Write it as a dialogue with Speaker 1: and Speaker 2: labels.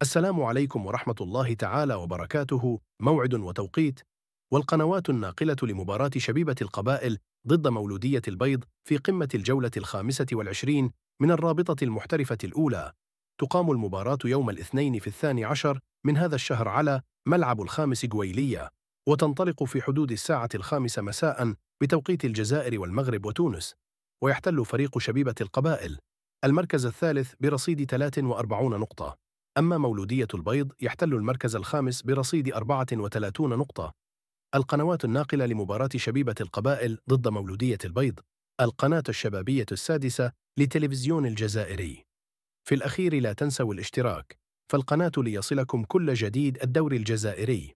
Speaker 1: السلام عليكم ورحمة الله تعالى وبركاته. موعد وتوقيت. والقنوات الناقلة لمباراة شبيبة القبائل ضد مولودية البيض في قمة الجولة 25 من الرابطة المحترفة الأولى. تقام المباراة يوم الاثنين في 12 من هذا الشهر على ملعب الخامس جويلية، وتنطلق في حدود الساعة 5 مساء بتوقيت الجزائر والمغرب وتونس. ويحتل فريق شبيبة القبائل المركز الثالث برصيد 43 نقطة، أما مولودية البيض يحتل المركز الخامس برصيد 34 نقطة. القنوات الناقلة لمباراة شبيبة القبائل ضد مولودية البيض: القناة الشبابية السادسة لتلفزيون الجزائري. في الأخير لا تنسوا الاشتراك، فالقناة ليصلكم كل جديد الدوري الجزائري.